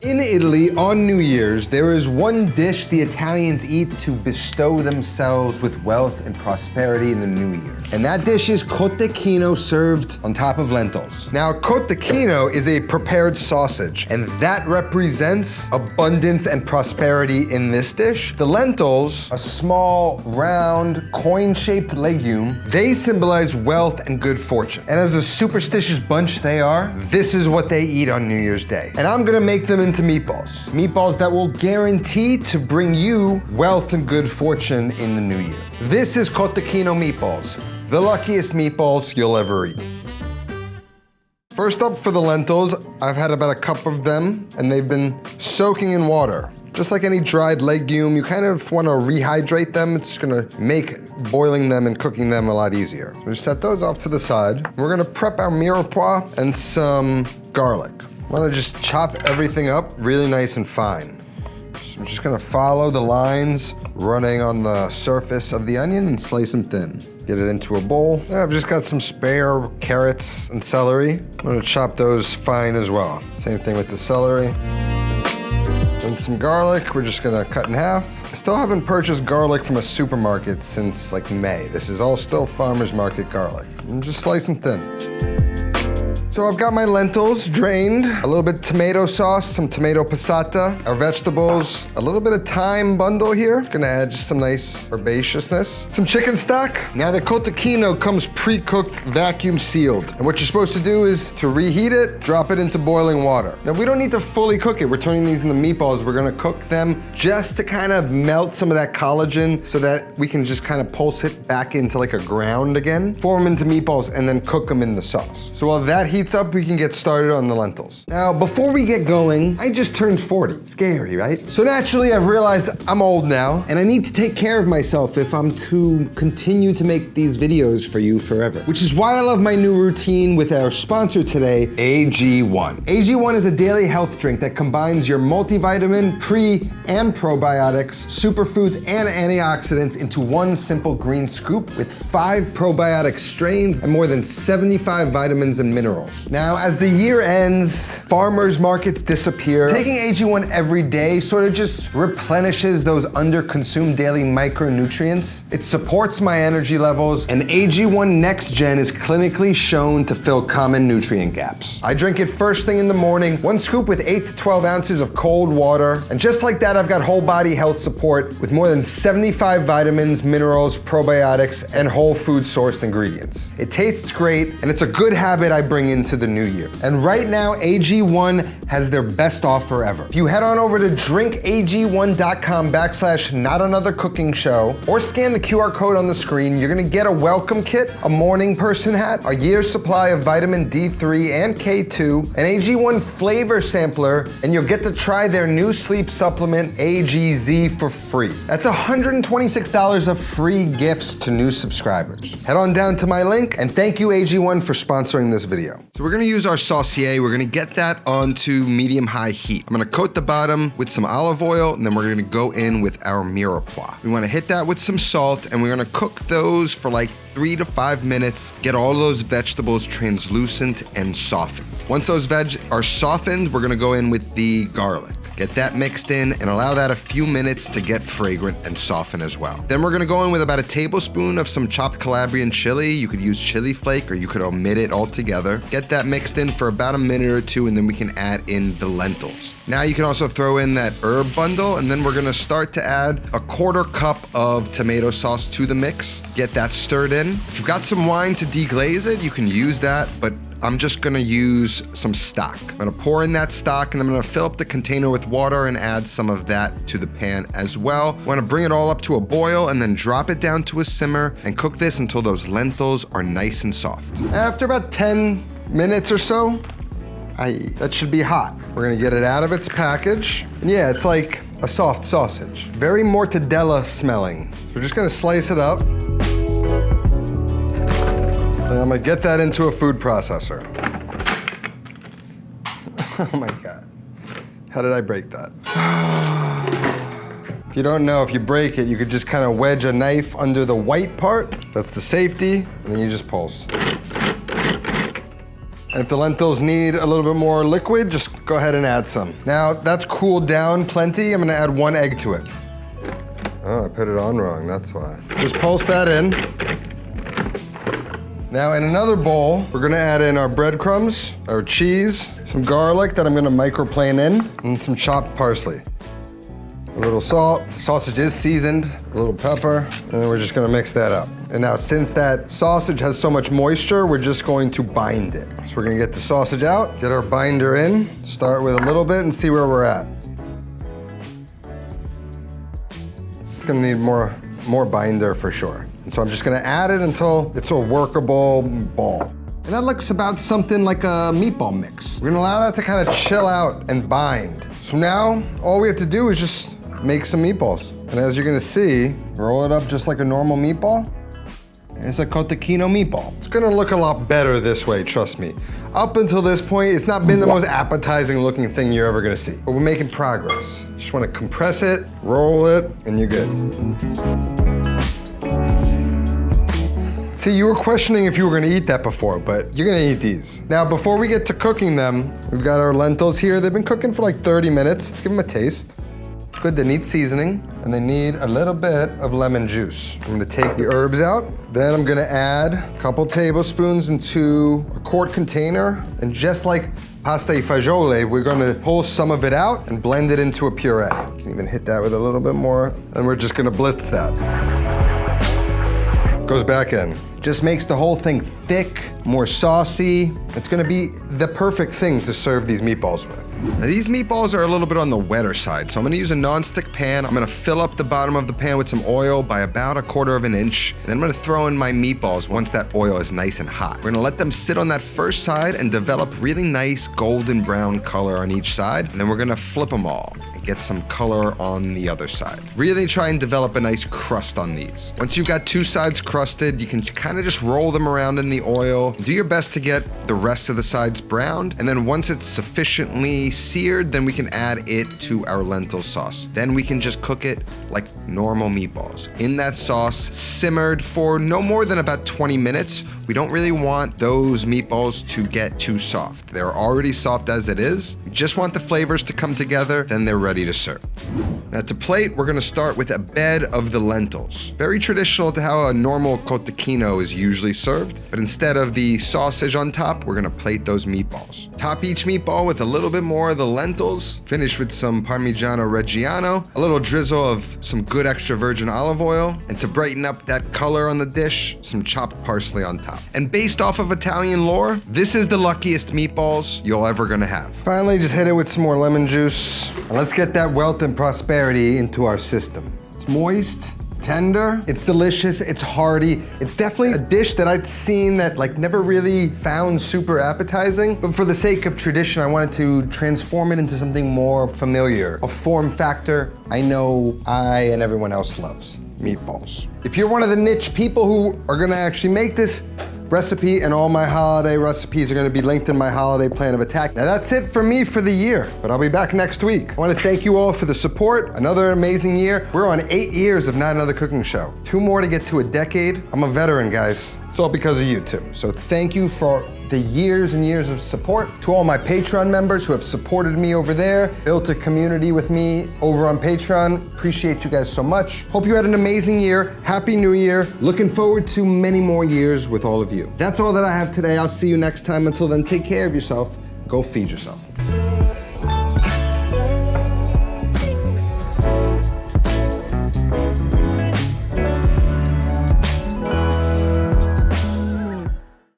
In Italy, on New Year's, there is one dish the Italians eat to bestow themselves with wealth and prosperity in the new year. And that dish is cotechino served on top of lentils. Now, cotechino is a prepared sausage, and that represents abundance and prosperity in this dish. The lentils, a small, round, coin-shaped legume, they symbolize wealth and good fortune. And as a superstitious bunch they are, this is what they eat on New Year's Day. And I'm gonna make them into meatballs. Meatballs that will guarantee to bring you wealth and good fortune in the new year. This is Cotechino Meatballs, the luckiest meatballs you'll ever eat. First up for the lentils, I've had about a cup of them and they've been soaking in water. Just like any dried legume, you kind of want to rehydrate them. It's gonna make boiling them and cooking them a lot easier. So we set those off to the side. We're gonna prep our mirepoix and some garlic. I want to just chop everything up really nice and fine. So I'm just gonna follow the lines running on the surface of the onion and slice them thin. Get it into a bowl. I've just got some spare carrots and celery. I'm gonna chop those fine as well. Same thing with the celery. And some garlic, we're just gonna cut in half. I still haven't purchased garlic from a supermarket since like May. This is all still farmer's market garlic. And just slice them thin. So I've got my lentils drained, a little bit of tomato sauce, some tomato passata, our vegetables, a little bit of thyme bundle here. Gonna add just some nice herbaceousness. Some chicken stock. Now the cotechino comes pre-cooked, vacuum sealed. And what you're supposed to do is to reheat it, drop it into boiling water. Now we don't need to fully cook it. We're turning these into meatballs. We're gonna cook them just to kind of melt some of that collagen so that we can just kind of pulse it back into like a ground again, form them into meatballs and then cook them in the sauce. So while that heats up, we can get started on the lentils. Now, before we get going, I just turned 40. Scary, right? So naturally, I've realized I'm old now, and I need to take care of myself if I'm to continue to make these videos for you forever. Which is why I love my new routine with our sponsor today, AG1. AG1 is a daily health drink that combines your multivitamin, pre, and probiotics, superfoods, and antioxidants into one simple green scoop with 5 probiotic strains and more than 75 vitamins and minerals. Now, as the year ends, farmers markets disappear. Taking AG1 every day sort of just replenishes those under-consumed daily micronutrients. It supports my energy levels, and AG1 Next Gen is clinically shown to fill common nutrient gaps. I drink it first thing in the morning, 1 scoop with 8 to 12 ounces of cold water, and just like that, I've got whole body health support with more than 75 vitamins, minerals, probiotics, and whole food sourced ingredients. It tastes great, and it's a good habit I bring into the new year. And right now, AG1 has their best offer ever. If you head on over to drinkag1.com/notanothercookingshow or scan the QR code on the screen, you're gonna get a welcome kit, a morning person hat, a year's supply of vitamin D3 and K2, an AG1 flavor sampler, and you'll get to try their new sleep supplement, AGZ, for free. That's $126 of free gifts to new subscribers. Head on down to my link, and thank you AG1 for sponsoring this video. So we're gonna use our saucier. We're gonna get that onto medium-high heat. I'm gonna coat the bottom with some olive oil, and then we're gonna go in with our mirepoix. We wanna hit that with some salt, and we're gonna cook those for like 3 to 5 minutes, get all of those vegetables translucent and softened. Once those veg are softened, we're gonna go in with the garlic. Get that mixed in and allow that a few minutes to get fragrant and soften as well. Then we're gonna go in with about a tablespoon of some chopped Calabrian chili. You could use chili flake or you could omit it altogether. Get that mixed in for about a minute or two, and then we can add in the lentils. Now you can also throw in that herb bundle, and then we're gonna start to add a 1/4 cup of tomato sauce to the mix. Get that stirred in. If you've got some wine to deglaze it, you can use that, but I'm just gonna use some stock. I'm gonna pour in that stock, and I'm gonna fill up the container with water and add some of that to the pan as well. I wanna bring it all up to a boil and then drop it down to a simmer and cook this until those lentils are nice and soft. After about 10 minutes or so, that should be hot. We're gonna get it out of its package. And yeah, it's like a soft sausage. Very mortadella smelling. So we're just gonna slice it up. And I'm gonna get that into a food processor. Oh my God. How did I break that? If you don't know, if you break it, you could just kind of wedge a knife under the white part. That's the safety, and then you just pulse. And if the lentils need a little bit more liquid, just go ahead and add some. Now, that's cooled down plenty. I'm gonna add 1 egg to it. Oh, I put it on wrong, that's why. Just pulse that in. Now in another bowl, we're gonna add in our breadcrumbs, our cheese, some garlic that I'm gonna microplane in, and some chopped parsley. A little salt, the sausage is seasoned, a little pepper, and then we're just gonna mix that up. And now since that sausage has so much moisture, we're just going to bind it. So we're gonna get the sausage out, get our binder in, start with a little bit and see where we're at. It's gonna need more binder for sure. And so I'm just gonna add it until it's a workable ball. And that looks about something like a meatball mix. We're gonna allow that to kind of chill out and bind. So now, all we have to do is just make some meatballs. And as you're gonna see, roll it up just like a normal meatball. And it's a Cotechino meatball. It's gonna look a lot better this way, trust me. Up until this point, it's not been the most appetizing looking thing you're ever gonna see. But we're making progress. Just wanna compress it, roll it, and you're good. See, you were questioning if you were gonna eat that before, but you're gonna eat these. Now, before we get to cooking them, we've got our lentils here. They've been cooking for like 30 minutes. Let's give them a taste. Good, they need seasoning, and they need a little bit of lemon juice. I'm gonna take the herbs out. Then I'm gonna add a couple tablespoons into a quart container, and just like pasta e fagioli, we're gonna pull some of it out and blend it into a puree. You can even hit that with a little bit more, and we're just gonna blitz that. Goes back in. Just makes the whole thing thick, more saucy. It's gonna be the perfect thing to serve these meatballs with. Now these meatballs are a little bit on the wetter side, so I'm gonna use a non-stick pan. I'm gonna fill up the bottom of the pan with some oil by about 1/4 inch. And then I'm gonna throw in my meatballs once that oil is nice and hot. We're gonna let them sit on that first side and develop really nice golden brown color on each side. And then we're gonna flip them all. Get some color on the other side. Really try and develop a nice crust on these. Once you've got 2 sides crusted, you can kind of just roll them around in the oil. Do your best to get the rest of the sides browned, and then once it's sufficiently seared, then we can add it to our lentil sauce. Then we can just cook it like normal meatballs. In that sauce, simmered for no more than about 20 minutes. We don't really want those meatballs to get too soft. They're already soft as it is. We just want the flavors to come together, then they're ready to serve. Now to plate, we're gonna start with a bed of the lentils. Very traditional to how a normal cotechino is usually served, but instead of the sausage on top, we're gonna plate those meatballs. Top each meatball with a little bit more of the lentils, finish with some Parmigiano Reggiano, a little drizzle of some good extra virgin olive oil, and to brighten up that color on the dish, some chopped parsley on top. And based off of Italian lore, this is the luckiest meatballs you're ever gonna have. Finally, just hit it with some more lemon juice. And let's get that wealth and prosperity into our system. It's moist, tender, it's delicious, it's hearty. It's definitely a dish that I'd seen that like never really found super appetizing, but for the sake of tradition, I wanted to transform it into something more familiar, a form factor I know I and everyone else loves, meatballs. If you're one of the niche people who are gonna actually make this recipe, and all my holiday recipes are gonna be linked in my holiday plan of attack. Now that's it for me for the year, but I'll be back next week. I wanna thank you all for the support. Another amazing year. We're on 8 years of Not Another Cooking Show. 2 more to get to a decade. I'm a veteran, guys. It's all because of you too. So thank you for the years and years of support. To all my Patreon members who have supported me over there, built a community with me over on Patreon. Appreciate you guys so much. Hope you had an amazing year. Happy New Year. Looking forward to many more years with all of you. That's all that I have today. I'll see you next time. Until then, take care of yourself. Go feed yourself.